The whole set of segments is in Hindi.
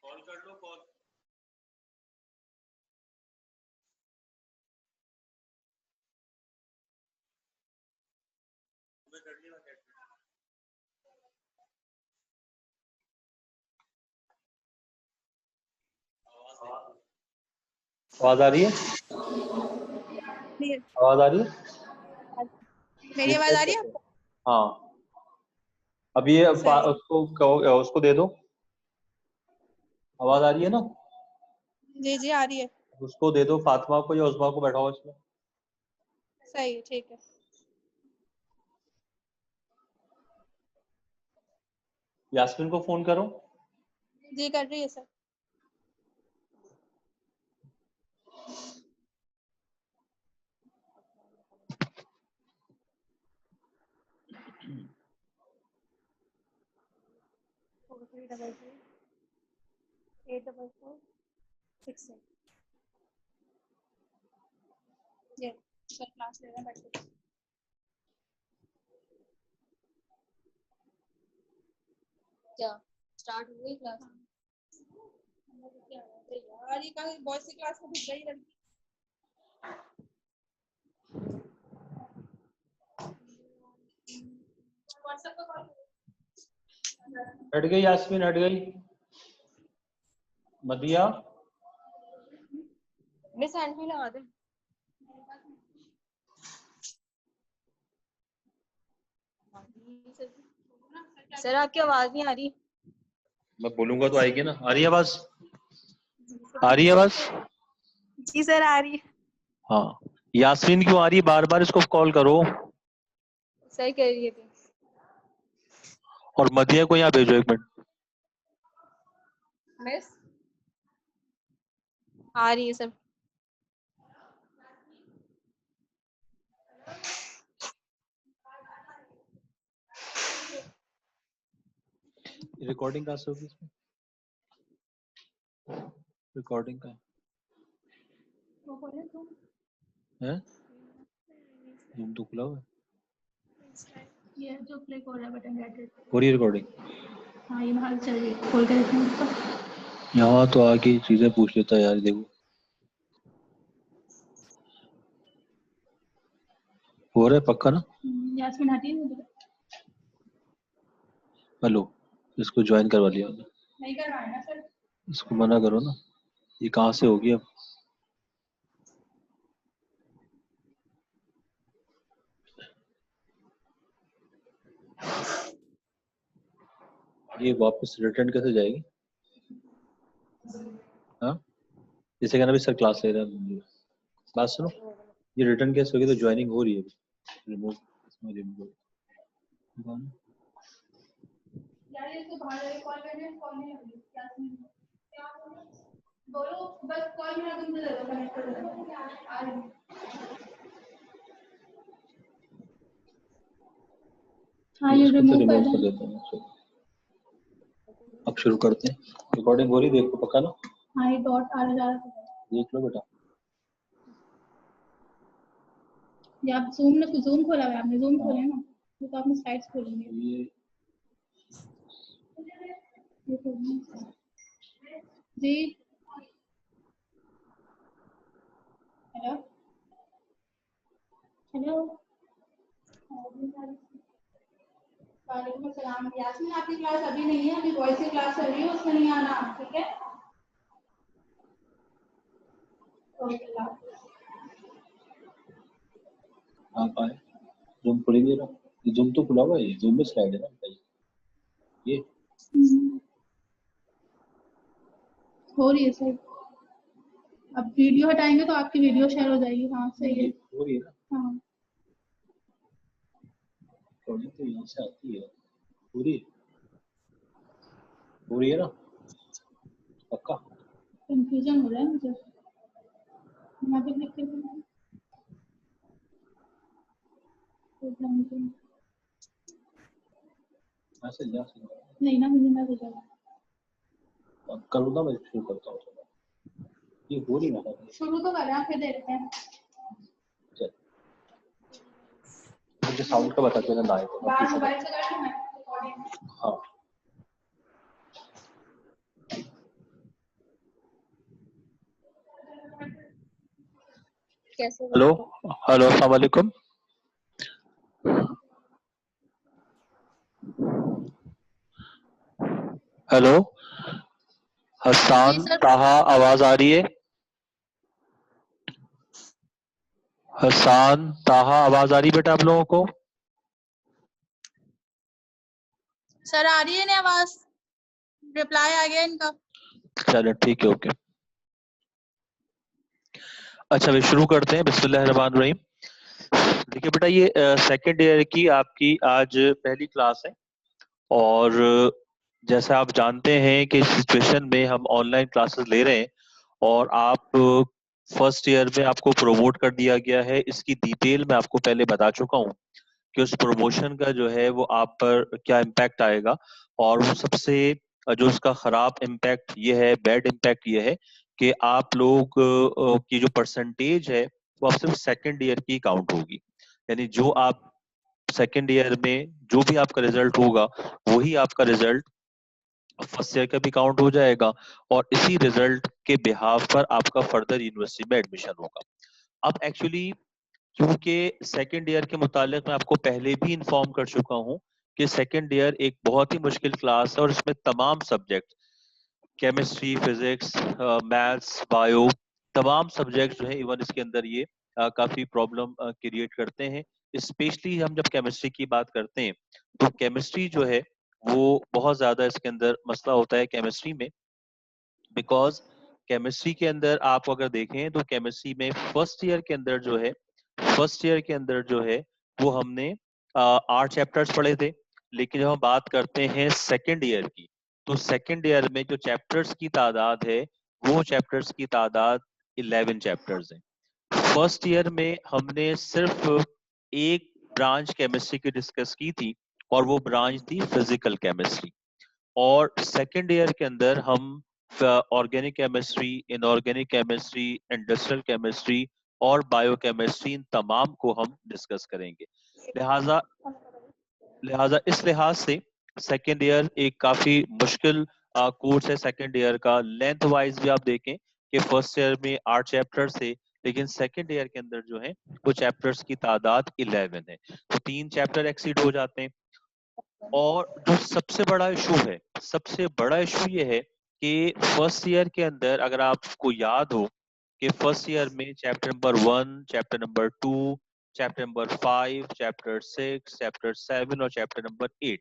कॉल कर लो कॉल। कर लिया आवाज आ रही है? आवाज आ रही है? मेरी आवाज आ रही है? हाँ, अब ये उसको दे दो। आवाज आ रही है ना? जी जी आ रही है। उसको दे दो, फातिमा को या उस्मा को बैठाओ इसमें। सही, ठीक है। यास्मीन को फोन करो। जी कर रही है सर। ये सर क्लास ले रहे हैं, बैठ के। क्या स्टार्ट हो गई क्लास? यार ये कहाँ बॉयज की क्लास में घुस गई लड़की। व्हाट्सएप पे कॉल। हट गई यास्मीन, हट गई। मदिया मिस हैंड भी लगा दे। सर आपकी आवाज नहीं आ रही। मैं बोलूंगा तो आएगी ना। आ रही है आवाज? आ रही है आवाज? जी सर आ रही है। हाँ, यास्मीन क्यों आ रही है? बार बार इसको कॉल करो। सही कह रही है थी। और मदिया को यहाँ भेजो 1 मिनट। मिस आ रही है सर। रिकॉर्डिंग कहाँ से होगी इसमें? रिकॉर्डिंग का है? जूम तो खुला हुआ है। ये जो प्ले हो रहा है बटन रेड हो रही है रिकॉर्डिंग? हाँ ये बाहर चल रही है, खोल के देखो उसको। यहाँ तो आके चीजें पूछ लेता है यार। देखो हो रहा है पक्का ना? यास्मीन हटी है। हेलो, इसको ज्वाइन करवा लिया। नहीं करवाना है ना सर। इसको मना करो ना। ये कहाँ से होगी अब? ये वापस रिटर्न कैसे जाएगी? हाँ, जैसे कहना भी सर क्लास ले रहा है। बात सुनो, ये रिटर्न कैसे होगी? तो ज्वाइनिंग हो रही है। रिमूव यार ये तो बाहर वाले कॉल कर रहे हैं, कॉल नहीं लग रही। यास्मीन क्या बोलो, बस कॉल मेरा तुमसे ले लो, कनेक्ट कर दो। आ रही है। हाँ ये रिमूव कर देता हूँ। अब शुरू करते हैं। रिकॉर्डिंग हो रही, देखो पक्का ना? हाँ ये डॉट आ जा रहा है, देख लो बेटा। ये आप जूम खोला है आपने? जूम खोले ना तो आपने स्लाइड्स खोलेंगे। जी हेलो हेलो वालेकुम अस्सलाम। यास्मीन आपकी क्लास अभी नहीं है, अभी वॉइस की क्लास चल रही है, उसमें नहीं आना, ठीक है? ओके हाँ पाए जूम खुल नहीं रहा। ये जूम तो खुला हुआ है। ये जूम में स्लाइड है ना ये। हो रही है सर। अब वीडियो हटाएंगे तो आपकी वीडियो शेयर हो जाएगी। हाँ सही है। हो रही है ना? हाँ रिकॉर्डिंग तो यहाँ से आती है पूरी, हो रही है ना? पक्का? कंफ्यूजन हो रहा है मुझे। यहाँ पे लिख के बनाओ। ऐसे जा सकता नहीं ना, मुझे मैं बताऊँ। अब करूँगा, मैं शुरू करता हूँ। ये हो रही है ना? शुरू तो करें फिर देखते हैं। चल मुझे साउंड का बता देना, ना आए तो मैं बाहर पूछूंगा। मोबाइल से कर लूँ मैं रिकॉर्डिंग। हाँ कैसे हेलो हेलो, अस्सलाम वालेकुम। हेलो हसन जी सर। ताहा, आवाज आ रही है? हसन ताहा, आवाज आ रही बेटा आप लोगों को? सर आ रही है ना आवाज? रिप्लाई आ गया इनका। चलो ठीक है, ओके। अच्छा वे शुरू करते हैं, बिस्मिल्लाहिर्रहमानिर्रहीम। देखिए बेटा, ये सेकेंड ईयर की आपकी आज पहली क्लास है, और जैसा आप जानते हैं कि इस सिचुएशन में हम ऑनलाइन क्लासेस ले रहे हैं, और आप फर्स्ट ईयर में आपको प्रोमोट कर दिया गया है। इसकी डिटेल मैं आपको पहले बता चुका हूँ कि उस प्रमोशन का जो है वो आप पर क्या इम्पैक्ट आएगा, और वो सबसे जो उसका खराब इम्पैक्ट ये है, बैड इम्पैक्ट ये है कि आप लोग की जो परसेंटेज है वो अब सिर्फ सेकेंड ईयर की काउंट होगी। यानी जो आप सेकेंड ईयर में जो भी आपका रिजल्ट होगा वही आपका रिजल्ट फर्स्ट ईयर का भी काउंट हो जाएगा, और इसी रिजल्ट के बिहाफ पर आपका फर्दर यूनिवर्सिटी में एडमिशन होगा। अब एक्चुअली क्योंकि सेकेंड ईयर के मुतालिक मैं आपको पहले भी इंफॉर्म कर चुका हूं कि सेकेंड ईयर एक बहुत ही मुश्किल क्लास है, और इसमें तमाम subject, chemistry, physics, maths, bio, तमाम सब्जेक्ट जो है इवन इसके अंदर ये काफी प्रॉब्लम क्रिएट करते हैं। स्पेशली हम जब केमिस्ट्री की बात करते हैं तो केमिस्ट्री जो है वो बहुत ज्यादा इसके अंदर मसला होता है केमिस्ट्री में, बिकॉज केमिस्ट्री के अंदर आप अगर देखें तो केमिस्ट्री में फर्स्ट ईयर के अंदर जो है, फर्स्ट ईयर के अंदर जो है वो हमने 8 चैप्टर्स पढ़े थे। लेकिन जब हम बात करते हैं सेकेंड ईयर की, तो सेकेंड ईयर में जो चैप्टर्स की तादाद है वो चैप्टर्स की तादाद 11 चैप्टर्स है। फर्स्ट ईयर में हमने सिर्फ एक ब्रांच केमिस्ट्री की डिस्कस की थी, और वो ब्रांच थी फिजिकल केमिस्ट्री। और सेकेंड ईयर के अंदर हम organic chemistry, inorganic chemistry, industrial chemistry और बायोकेमिस्ट्री, इन तमाम को हम डिस्कस करेंगे। लिहाजा लिहाजा इस लिहाज से सेकेंड ईयर एक काफी मुश्किल कोर्स है। सेकेंड ईयर का लेंथ वाइज भी आप देखें कि फर्स्ट ईयर में 8 चैप्टर थे, लेकिन सेकेंड ईयर के अंदर जो है वो चैप्टर्स की तादाद 11 है, तो 3 चैप्टर एक्सीड हो जाते हैं। और जो सबसे बड़ा इशू है, सबसे बड़ा इशू ये है कि फर्स्ट ईयर के अंदर अगर आपको याद हो कि फर्स्ट ईयर में chapter number 1, chapter number 2, chapter number 5, chapter 6, chapter 7 और चैप्टर नंबर 8,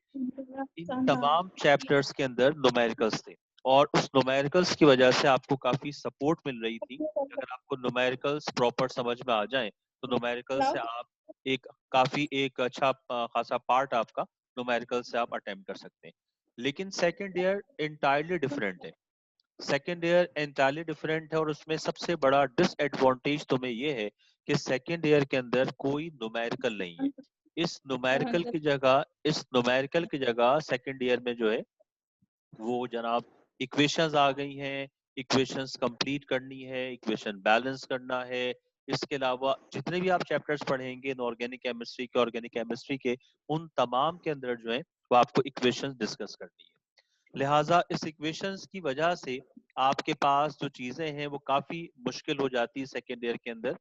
इन तमाम चैप्टर्स के अंदर न्यूमेरिकल्स थे, और उस न्यूमेरिकल्स की वजह से आपको काफी सपोर्ट मिल रही थी। अगर आपको न्यूमेरिकल्स प्रॉपर समझ में आ जाएं तो न्यूमेरिकल से आप एक अच्छा खासा पार्ट आपका न्यूमेरिकल से आप अटेम्प्ट कर सकते हैं। लेकिन सेकेंड ईयर इंटायरली डिफरेंट है। सेकेंड ईयर एंटायरली डिफरेंट है, और उसमें सबसे बड़ा डिसएडवांटेज तुम्हें ये है कि सेकेंड ईयर के अंदर कोई न्यूमेरिकल नहीं है। इस न्यूमेरिकल की जगह सेकेंड ईयर में जो है वो जनाब इक्वेशंस आ गई हैं, इक्वेशंस कंप्लीट करनी है, इक्वेशन बैलेंस करना है। इसके अलावा जितने भी आप चैप्टर्स पढ़ेंगे इनऑर्गेनिक केमिस्ट्री के, ऑर्गेनिक केमिस्ट्री के, उन तमाम के अंदर जो है वो आपको इक्वेशंस डिस्कस करनी है। लिहाजा इस इक्वेशंस की वजह से आपके पास जो चीजें हैं वो काफी मुश्किल हो जाती है सेकेंड ईयर के अंदर।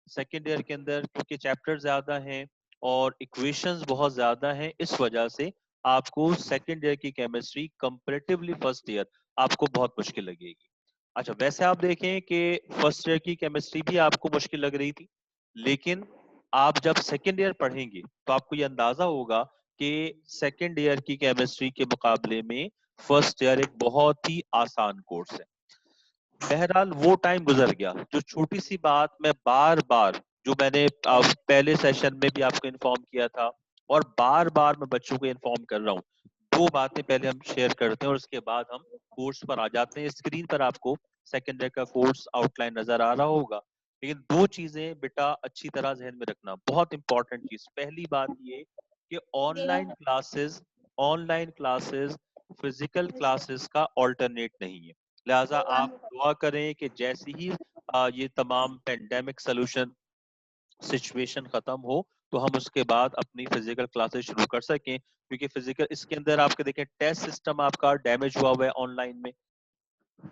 सेकेंड ईयर के अंदर क्योंकि चैप्टर ज्यादा हैं और इक्वेशंस बहुत ज्यादा हैं, इस वजह से आपको सेकेंड ईयर की केमिस्ट्री कंपैरेटिवली फर्स्ट ईयर आपको बहुत मुश्किल लगेगी। अच्छा, वैसे आप देखें कि फर्स्ट ईयर की केमिस्ट्री भी आपको मुश्किल लग रही थी, लेकिन आप जब सेकेंड ईयर पढ़ेंगे तो आपको ये अंदाजा होगा कि सेकेंड ईयर की केमिस्ट्री के मुकाबले में फर्स्ट ईयर एक बहुत ही आसान कोर्स है। बहरहाल वो टाइम गुजर गया। जो छोटी सी बात मैं बार बार, जो मैंने पहले सेशन में भी आपको इन्फॉर्म किया था और बार बार मैं बच्चों को इन्फॉर्म कर रहा हूँ, दो बातें पहले हम शेयर करते हैं और उसके बाद हम कोर्स पर आ जाते हैं। स्क्रीन पर आपको सेकेंड ईयर का कोर्स आउटलाइन नजर आ रहा होगा, लेकिन दो चीजें बेटा अच्छी तरह जहन में रखना, बहुत इंपॉर्टेंट चीज। पहली बात ये कि ऑनलाइन क्लासेस फिजिकल क्लासेस का ऑल्टरनेट नहीं है। लिहाजा आप दुआ करें कि जैसे ही ये तमाम पेंडेमिक सोल्यूशन सिचुएशन खत्म हो तो हम उसके बाद अपनी फिजिकल क्लासेस शुरू कर सकें, क्योंकि फिजिकल इसके अंदर आपके देखें टेस्ट सिस्टम आपका डैमेज हुआ हुआ है। ऑनलाइन में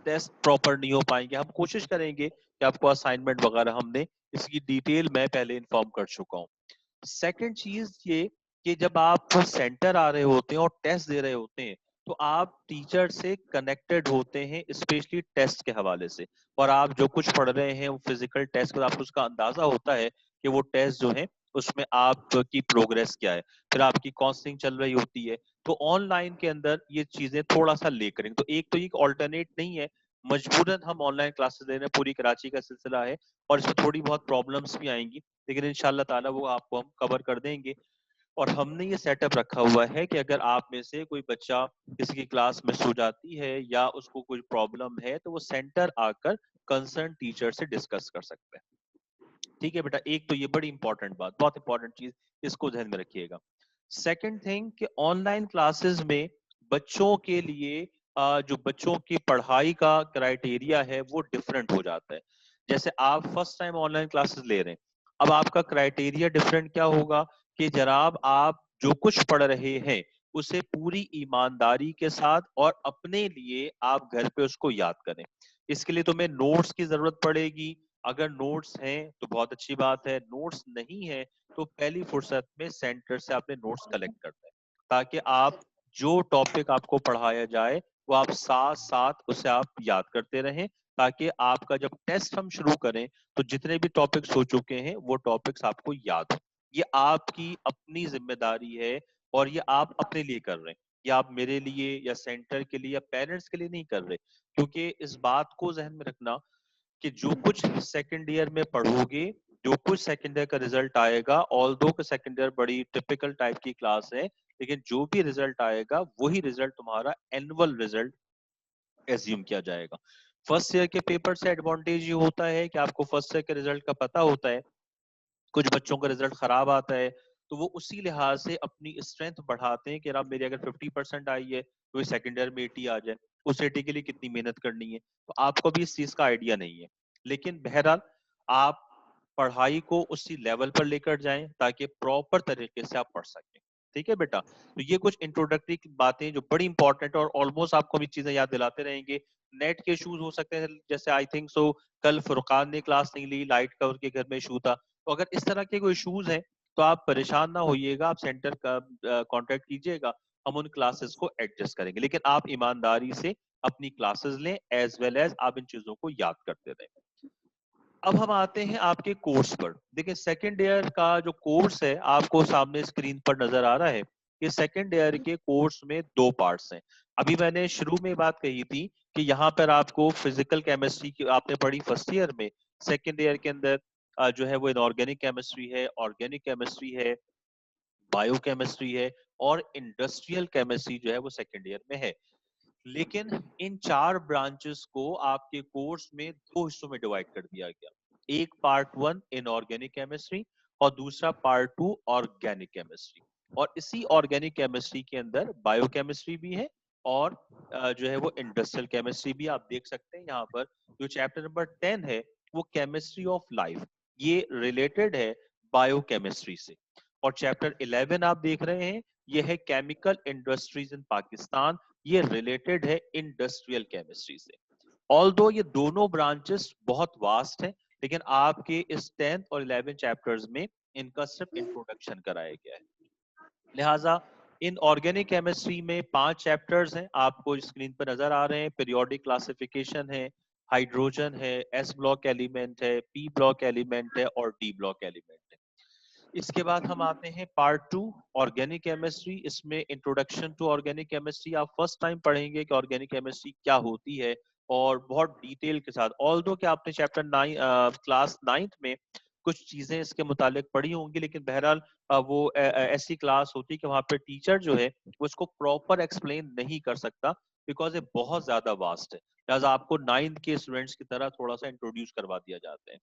टेस्ट प्रॉपर नहीं हो पाएंगे। हम कोशिश करेंगे कि आपको असाइनमेंट वगैरह हमने इसकी डिटेल मैं पहले इन्फॉर्म कर चुका हूँ। सेकंड चीज ये कि जब आप सेंटर आ रहे होते हैं और टेस्ट दे रहे होते हैं तो आप टीचर से कनेक्टेड होते हैं, स्पेशली टेस्ट के हवाले से। और आप जो कुछ पढ़ रहे हैं वो फिजिकल टेस्ट पर आपको उसका अंदाजा होता है कि वो टेस्ट जो है उसमें आपकी प्रोग्रेस क्या है, फिर आपकी काउंसलिंग चल रही होती है। तो ऑनलाइन के अंदर ये चीजें थोड़ा सा ले करेंगे। तो एक तो ये ऑल्टरनेट नहीं है, मजबूरन हम ऑनलाइन क्लासेस ले रहे हैं, पूरी कराची का सिलसिला है और इसमें थोड़ी बहुत प्रॉब्लम्स भी आएंगी, लेकिन इंशाल्लाह ताला वो आपको हम कवर कर देंगे। और हमने ये सेटअप रखा हुआ है कि अगर आप में से कोई बच्चा किसी की क्लास मिस हो जाती है या उसको कोई प्रॉब्लम है तो वो सेंटर आकर कंसर्न टीचर से डिस्कस कर सकते हैं। ठीक है बेटा, एक तो ये बड़ी इंपॉर्टेंट बात, बहुत इंपॉर्टेंट चीज, इसको ध्यान में रखिएगा। सेकंड थिंग कि ऑनलाइन क्लासेस में बच्चों के लिए जो बच्चों की पढ़ाई का क्राइटेरिया है वो डिफरेंट हो जाता है। जैसे आप फर्स्ट टाइम ऑनलाइन क्लासेस ले रहे हैं, अब आपका क्राइटेरिया डिफरेंट क्या होगा कि जनाब आप जो कुछ पढ़ रहे हैं उसे पूरी ईमानदारी के साथ और अपने लिए आप घर पे उसको याद करें। इसके लिए तुम्हें नोट्स की जरूरत पड़ेगी। अगर नोट्स हैं तो बहुत अच्छी बात है, नोट्स नहीं है तो पहली फुर्सत में सेंटर से आपने नोट्स कलेक्ट करना है, ताकि आप जो टॉपिक आपको पढ़ाया जाए वो आप साथ साथ उसे आप याद करते रहें, ताकि आपका जब टेस्ट हम शुरू करें तो जितने भी टॉपिक्स हो चुके हैं वो टॉपिक्स आपको याद हो। ये आपकी अपनी जिम्मेदारी है और ये आप अपने लिए कर रहे हैं। ये आप मेरे लिए या सेंटर के लिए या पेरेंट्स के लिए नहीं कर रहे, क्योंकि इस बात को जहन में रखना कि जो कुछ सेकंड ईयर में पढ़ोगे, जो कुछ सेकंड ईयर का रिजल्ट आएगा, ऑल दो का सेकंड ईयर बड़ी टिपिकल टाइप की क्लास है, लेकिन जो भी रिजल्ट आएगा वही रिजल्ट तुम्हारा एनुअल रिजल्ट एज्यूम किया जाएगा। फर्स्ट ईयर के पेपर से एडवांटेज ये होता है कि आपको फर्स्ट ईयर के रिजल्ट का पता होता है। कुछ बच्चों का रिजल्ट खराब आता है तो वो उसी लिहाज से अपनी स्ट्रेंथ बढ़ाते हैं कि अब मेरी अगर 50% आई है तो सेकंड ईयर में 80 आ जाए, उस 80 के लिए कितनी मेहनत करनी है। तो आपको भी इस चीज का आइडिया नहीं है, लेकिन बहरहाल आप पढ़ाई को उसी लेवल पर लेकर जाएं ताकि प्रॉपर तरीके से आप पढ़ सकें। ठीक है बेटा, तो ये कुछ इंट्रोडक्टरी बातें जो बड़ी इंपॉर्टेंट और ऑलमोस्ट आपको भी चीजें याद दिलाते रहेंगे। नेट के इश्यूज हो सकते हैं, जैसे आई थिंक सो कल फुरकान ने क्लास नहीं ली, लाइट का उनके घर में इशू था। तो अगर इस तरह के कोई इश्यूज हैं तो आप परेशान ना होइएगा, आप सेंटर का कांटेक्ट कीजिएगा, हम उन क्लासेस को एडजस्ट करेंगे। लेकिन आप ईमानदारी से अपनी क्लासेस लें एज वेल एज आप इन चीजों को याद करते रहें। अब हम आते हैं आपके कोर्स पर। देखिए सेकेंड ईयर का जो कोर्स है आपको सामने स्क्रीन पर नजर आ रहा है कि सेकेंड ईयर के कोर्स में दो पार्ट्स हैं। अभी मैंने शुरू में बात कही थी कि यहाँ पर आपको फिजिकल केमिस्ट्री की आपने पढ़ी फर्स्ट ईयर में, सेकेंड ईयर के अंदर जो है वो इनऑर्गेनिक केमिस्ट्री है, ऑर्गेनिक केमिस्ट्री है, बायोकेमिस्ट्री है और इंडस्ट्रियल केमिस्ट्री जो है वो सेकेंड ईयर में है। लेकिन इन चार ब्रांचेस को आपके कोर्स में दो हिस्सों में डिवाइड कर दिया गया। एक पार्ट वन इनऑर्गेनिक केमिस्ट्री और दूसरा पार्ट टू ऑर्गेनिक केमिस्ट्री। और इसी ऑर्गेनिक केमिस्ट्री के अंदर बायोकेमिस्ट्री भी है और जो है वो इंडस्ट्रियल केमिस्ट्री भी। आप देख सकते हैं यहाँ पर जो चैप्टर नंबर 10 है वो केमिस्ट्री ऑफ लाइफ, ये रिलेटेड है बायोकेमिस्ट्री से। और चैप्टर 11 आप देख रहे हैं ये है केमिकल इंडस्ट्रीज इन पाकिस्तान, ये रिलेटेड है इंडस्ट्रियल केमिस्ट्री से। ऑल्दो ये दोनों ब्रांचेस बहुत वास्ट हैं, लेकिन आपके इस 10th और 11th चैप्टर्स में इनका सिर्फ इंट्रोडक्शन कराया गया है। लिहाजा इन ऑर्गेनिक केमिस्ट्री में 5 चैप्टर्स हैं, आपको स्क्रीन पर नजर आ रहे हैं। पीरियोडिक क्लासिफिकेशन है, हाइड्रोजन है, एस ब्लॉक एलिमेंट है, पी ब्लॉक एलिमेंट है और डी ब्लॉक एलिमेंट है। इसके बाद हम आते हैं पार्ट टू ऑर्गेनिक केमिस्ट्री। इसमें इंट्रोडक्शन टू ऑर्गेनिक केमिस्ट्री आप फर्स्ट टाइम पढ़ेंगे कि ऑर्गेनिक केमिस्ट्री क्या होती है, और बहुत डिटेल के साथ। ऑल्दो कि आपने चैप्टर 9 क्लास 9th में कुछ चीजें इसके मुतालिक पढ़ी होंगी, लेकिन बहरहाल वो ऐसी क्लास होती है कि वहाँ पे टीचर जो है वो इसको प्रॉपर एक्सप्लेन नहीं कर सकता, बिकॉज ये बहुत ज्यादा वास्ट है। लिहाजा आपको 9th के स्टूडेंट्स की तरह थोड़ा सा इंट्रोड्यूस करवा दिया जाता है।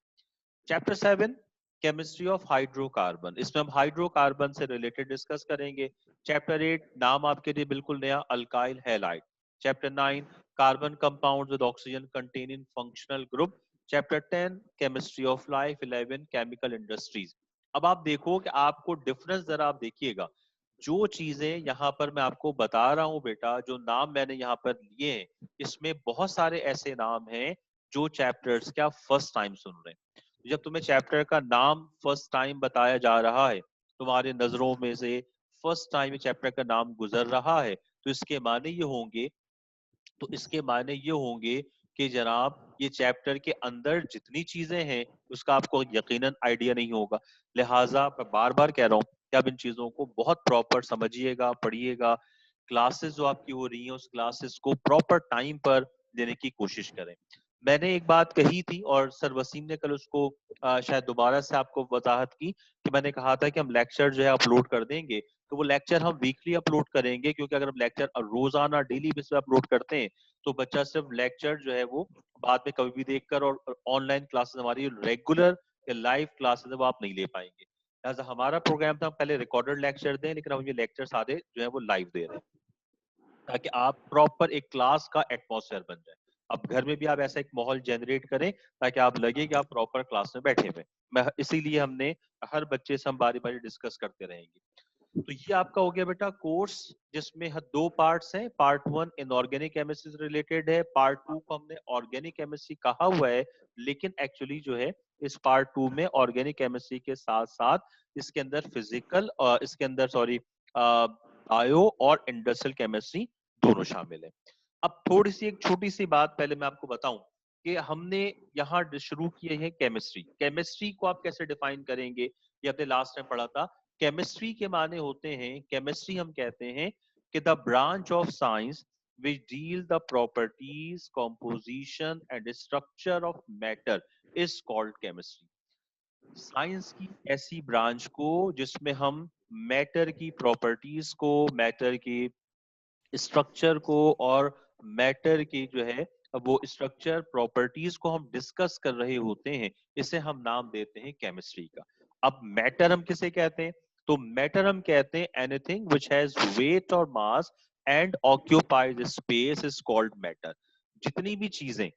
चैप्टर 7 केमिस्ट्री ऑफ हाइड्रोकार्बन, इसमें हम हाइड्रोकार्बन से रिलेटेड डिस्कस करेंगे। चैप्टर 8 नाम आपके लिए बिल्कुल नया, alkyl halide. Chapter 9 carbon compounds with oxygen containing functional group. Chapter 10 chemistry of life. 11 chemical industries. अब आप देखो कि आपको डिफरेंस जरा आप देखिएगा, जो चीजें यहाँ पर मैं आपको बता रहा हूँ बेटा, जो नाम मैंने यहाँ पर लिए हैं, इसमें बहुत सारे ऐसे नाम हैं जो चैप्टर्स के आप फर्स्ट टाइम सुन रहे हैं। जब तुम्हें चैप्टर का नाम फर्स्ट टाइम बताया जा रहा है, तुम्हारे नजरों में से फर्स्ट टाइम चैप्टर का नाम गुजर रहा है, तो इसके माने ये होंगे, तो इसके माने ये होंगे कि जनाब ये चैप्टर के अंदर जितनी चीजें हैं उसका आपको यकीनन आइडिया नहीं होगा। लिहाजा मैं बार बार कह रहा हूँ कि आप इन चीजों को बहुत प्रॉपर समझिएगा, पढ़िएगा। क्लासेस जो आपकी हो रही हैं उस क्लासेस को प्रॉपर टाइम पर देने की कोशिश करें। मैंने एक बात कही थी और सर वसीम ने कल उसको शायद दोबारा से आपको वजाहत की, कि मैंने कहा था कि हम लेक्चर जो है अपलोड कर देंगे, तो वो लेक्चर हम वीकली अपलोड करेंगे, क्योंकि अगर हम लेक्चर रोजाना डेली बेस पे अपलोड करते हैं तो बच्चा सिर्फ लेक्चर जो है वो बाद में कभी भी देखकर, और ऑनलाइन क्लासेस हमारी रेगुलर या लाइव क्लासेस वो आप नहीं ले पाएंगे। लिहाजा हमारा प्रोग्राम था हम पहले रिकॉर्डेड लेक्चर दें, लेकिन हम ये लेक्चर सारे जो है वो लाइव दे रहे हैं, ताकि आप प्रॉपर एक क्लास का एटमॉस्फेयर बन जाए। अब घर में भी आप ऐसा एक माहौल जनरेट करें ताकि आप लगे कि आप प्रॉपर क्लास में बैठे हुए। मैं इसीलिए हमने हर बच्चे से हम बारी बारी डिस्कस करते रहेंगे। तो ये आपका हो गया बेटा कोर्स, जिसमें दो पार्ट्स हैं। पार्ट 1 इनऑर्गेनिक केमिस्ट्री से रिलेटेड है, पार्ट 2 को हमने ऑर्गेनिक केमिस्ट्री कहा हुआ है, लेकिन एक्चुअली जो है इस पार्ट 2 में ऑर्गेनिक केमिस्ट्री के साथ साथ इसके अंदर फिजिकल, इसके अंदर सॉरी बायो और इंडस्ट्रियल केमिस्ट्री दोनों शामिल है। अब थोड़ी सी एक छोटी सी बात पहले मैं आपको बताऊं कि हमने यहाँ शुरू किए हैं केमिस्ट्री। केमिस्ट्री को आप कैसे डिफाइन करेंगे, ये आपने लास्ट टाइम पढ़ा था। केमिस्ट्री के माने होते हैं, केमिस्ट्री हम कहते हैं कि the branch of science which deal the properties, composition and structure of matter is called chemistry. Science की ऐसी ब्रांच को जिसमें हम मैटर की प्रॉपर्टीज को, मैटर की स्ट्रक्चर को और मैटर की जो है वो स्ट्रक्चर प्रॉपर्टीज को हम डिस्कस कर रहे होते हैं, इसे हम नाम देते हैं केमिस्ट्री का। अब मैटर हम किसे कहते हैं, तो मैटर हम कहते हैं एनीथिंग व्हिच हैज वेट और mass and occupies space is called matter. जितनी भी चीजें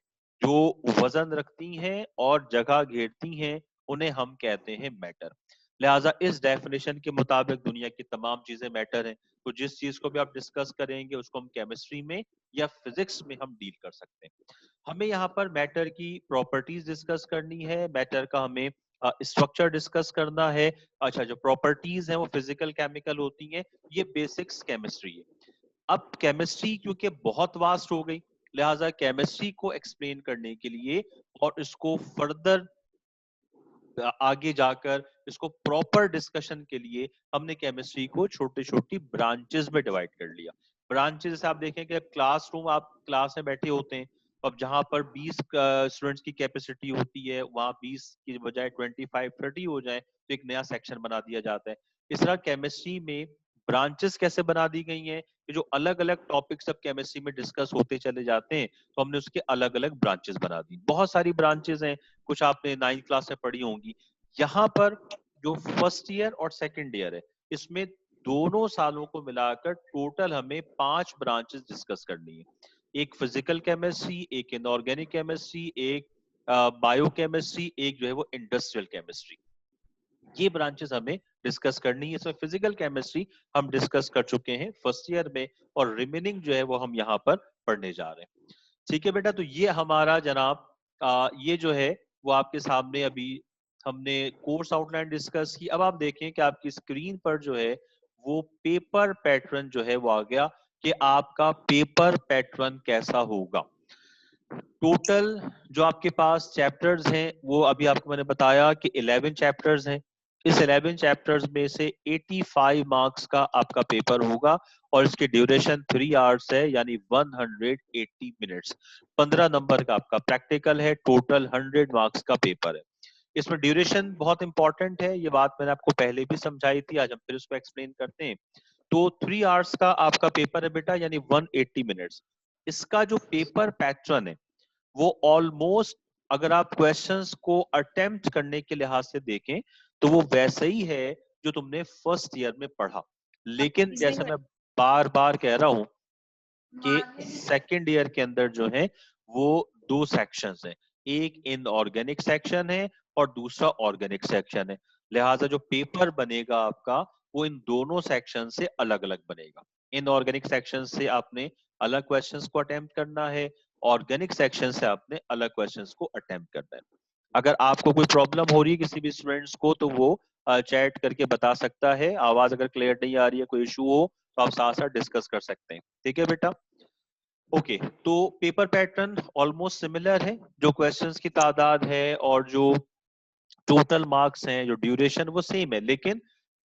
जो वजन रखती हैं और जगह घेरती हैं उन्हें हम कहते हैं मैटर। लिहाजा इस डेफिनेशन के मुताबिक दुनिया की तमाम चीजें मैटर हैं। तो जिस चीज को भी आप डिस्कस करेंगे उसको हम केमिस्ट्री में या फिजिक्स में हम डील कर सकते हैं। हमें यहाँ पर मैटर की प्रॉपर्टीज डिस्कस करनी है, मैटर का हमें स्ट्रक्चर डिस्कस करना है। अच्छा, जो प्रॉपर्टीज हैं वो फिजिकल केमिकल होती हैं, ये बेसिक्स केमिस्ट्री है। अब केमिस्ट्री क्योंकि बहुत वास्ट हो गई, लिहाजा केमिस्ट्री को एक्सप्लेन करने के लिए और इसको फर्दर आगे जाकर इसको प्रॉपर डिस्कशन के लिए हमने केमिस्ट्री को छोटी छोटी ब्रांचेस में डिवाइड कर लिया। ब्रांचेस आप देखें कि क्लासरूम, आप क्लास में बैठे होते हैं, अब जहां पर 20 स्टूडेंट्स की कैपेसिटी होती है वहां 20 की बजाय 25-30 हो जाए तो एक नया सेक्शन बना दिया जाता है। इस तरह केमिस्ट्री में ब्रांचेस कैसे बना दी गई हैं कि जो अलग अलग टॉपिक्स अब केमिस्ट्री में डिस्कस होते चले जाते हैं, तो हमने उसके अलग अलग ब्रांचेस बना दी। बहुत सारी ब्रांचेस हैं, कुछ आपने 9th क्लास में पढ़ी होंगी। यहाँ पर जो फर्स्ट ईयर और सेकंड ईयर है, इसमें दोनों सालों को मिलाकर टोटल हमें 5 ब्रांचेस डिस्कस करनी है। एक फिजिकल केमिस्ट्री, एक इनऑर्गेनिक केमिस्ट्री, एक बायोकेमिस्ट्री, एक जो है वो इंडस्ट्रियल केमिस्ट्री। ये ब्रांचेस हमें डिस्कस करनी है। इसमें फिजिकल केमिस्ट्री हम डिस्कस कर चुके हैं फर्स्ट ईयर में, और रिमेनिंग जो है वो हम यहाँ पर पढ़ने जा रहे हैं। ठीक है बेटा, तो ये हमारा जनाब ये जो है वो आपके सामने अभी हमने कोर्स आउटलाइन डिस्कस की। अब आप देखें कि आपकी स्क्रीन पर जो है वो पेपर पैटर्न जो है वो आ गया कि आपका पेपर पैटर्न कैसा होगा। टोटल जो आपके पास चैप्टर्स हैं वो अभी आपको मैंने बताया कि 11 चैप्टर्स हैं। इस 11 चैप्टर्स में से 85 मार्क्स का आपका पेपर होगा और इसकी ड्यूरेशन 3 आवर्स है, यानी 180 मिनट्स। 15 नंबर का आपका प्रैक्टिकल है, टोटल 100 मार्क्स का पेपर है। इसमें ड्यूरेशन बहुत इंपॉर्टेंट है, ये बात मैंने आपको पहले भी समझाई थी, आज हम फिर उसको एक्सप्लेन करते हैं। तो 3 आवर्स का आपका पेपर है बेटा, यानी 180 मिनट्स। इसका जो पेपर पैटर्न है वो ऑलमोस्ट, अगर आप क्वेश्चंस को अटेम्प्ट करने के लिहाज से देखें तो वो वैसे ही है जो तुमने फर्स्ट ईयर में पढ़ा, लेकिन जैसा मैं बार बार कह रहा हूं कि सेकेंड ईयर के अंदर जो है वो 2 सेक्शंस हैं, एक इनऑर्गेनिक सेक्शन है और दूसरा ऑर्गेनिक सेक्शन है। लिहाजा जो पेपर बनेगा आपका वो इन दोनों सेक्शन से अलग अलग बनेगा। इनऑर्गेनिक सेक्शन से आपने अलग क्वेश्चंस को अटेम्प्ट करना है, ऑर्गेनिक सेक्शन से आपने अलग क्वेश्चंस को अटेम्प्ट करना है। अगर आपको कोई प्रॉब्लम हो रही है किसी भी स्टूडेंट्स को तो वो चैट करके बता सकता है, आवाज अगर क्लियर नहीं आ रही है, कोई इशू हो तो आप साथ साथ डिस्कस कर सकते हैं। ठीक है बेटा? ओके, तो पेपर पैटर्न ऑलमोस्ट सिमिलर है, जो क्वेश्चंस की तादाद है और जो टोटल मार्क्स हैं, जो ड्यूरेशन, वो सेम है, लेकिन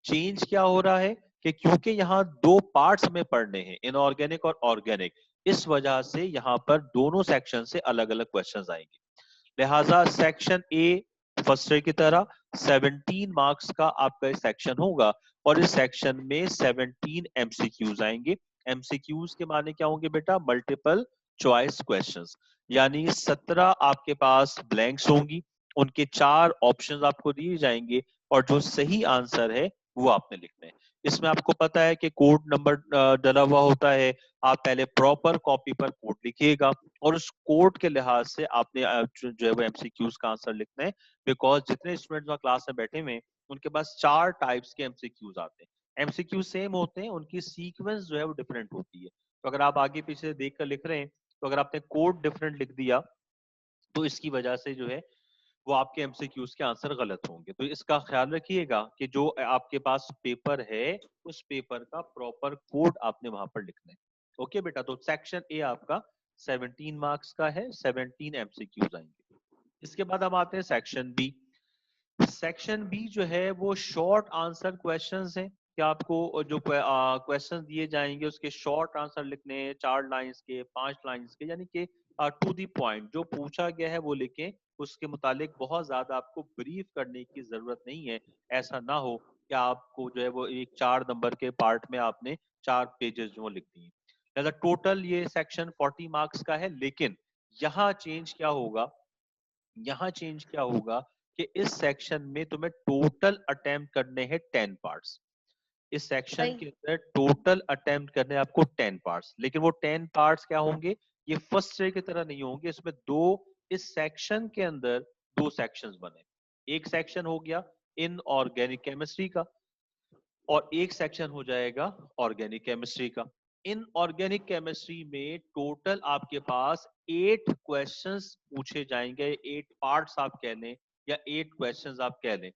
चेंज क्या हो रहा है कि क्योंकि यहाँ 2 पार्ट्स में पढ़ने हैं, इनऑर्गेनिक और ऑर्गेनिक, इस वजह से यहाँ पर दोनों सेक्शन से अलग अलग क्वेश्चंस आएंगे। लिहाजा सेक्शन ए फर्स्ट ईयर की तरह 17 मार्क्स का आपका सेक्शन होगा और इस सेक्शन में 17 एमसीक्यूज आएंगे। एमसीक्यूज के माने क्या होंगे बेटा? मल्टीपल चॉइस क्वेश्चंस, यानी 17 आपके पास ब्लैंक्स होंगी, उनके 4 ऑप्शंस आपको दिए जाएंगे और जो सही आंसर है वो आपने लिखना है। इसमें आपको पता है कि कोड नंबर डला हुआ होता है, आप पहले प्रॉपर कॉपी पर कोड लिखिएगा और उस कोड के लिहाज से आपने जो है वो एमसीक्यूज का आंसर लिखना है। बिकॉज जितने स्टूडेंट्स क्लास में बैठे हुए हैं उनके पास 4 टाइप्स के एमसीक्यूज आते हैं। एमसीक्यू सेम होते हैं, उनकी सीक्वेंस जो है वो डिफरेंट होती है। तो अगर आप आगे पीछे देख कर लिख रहे हैं तो अगर आपने कोड डिफरेंट लिख दिया तो इसकी वजह से जो है वो आपके एमसीक्यूज के आंसर गलत होंगे। तो इसका ख्याल रखिएगा कि जो आपके पास पेपर है उस पेपर का प्रॉपर कोड आपने वहां पर लिखना है। ओके बेटा? तो सेक्शन ए आपका 17 मार्क्स का है, 17 एमसीक्यूज आएंगे। इसके बाद हम आते हैं सेक्शन बी। सेक्शन बी जो है वो शॉर्ट आंसर क्वेश्चंस हैं कि आपको जो क्वेश्चंस दिए जाएंगे उसके शॉर्ट आंसर लिखने हैं, 4 लाइंस के, 5 लाइंस के, यानी कि टू दी पॉइंट जो पूछा गया है वो लिखें, उसके मुतालिक बहुत ज्यादा आपको ब्रीफ करने की जरूरत नहीं है। ऐसा ना हो कि आपको जो है वो एक 4 नंबर के पार्ट में आपने 4 पेजेस जो लिख दिए। टोटल ये सेक्शन 40 मार्क्स का है, लेकिन यहाँ चेंज क्या होगा, यहाँ चेंज क्या होगा कि इस सेक्शन में तुम्हें टोटल अटेम्प्ट करने हैं 10 पार्ट्स। इस सेक्शन के अंदर टोटल अटेम्प्ट करने आपको 10 पार्ट्स, लेकिन वो 10 पार्ट्स क्या होंगे, ये फर्स्ट ईयर की तरह नहीं होंगे। इसमें दो, इस सेक्शन के अंदर 2 सेक्शंस बने, एक सेक्शन हो गया इनऑर्गेनिक केमिस्ट्री का और एक सेक्शन हो जाएगा ऑर्गेनिक केमिस्ट्री का। इन ऑर्गेनिक केमिस्ट्री में टोटल आपके पास 8 क्वेश्चंस पूछे जाएंगे, 8 पार्ट्स आप कह लें या 8 क्वेश्चंस आप कह लें।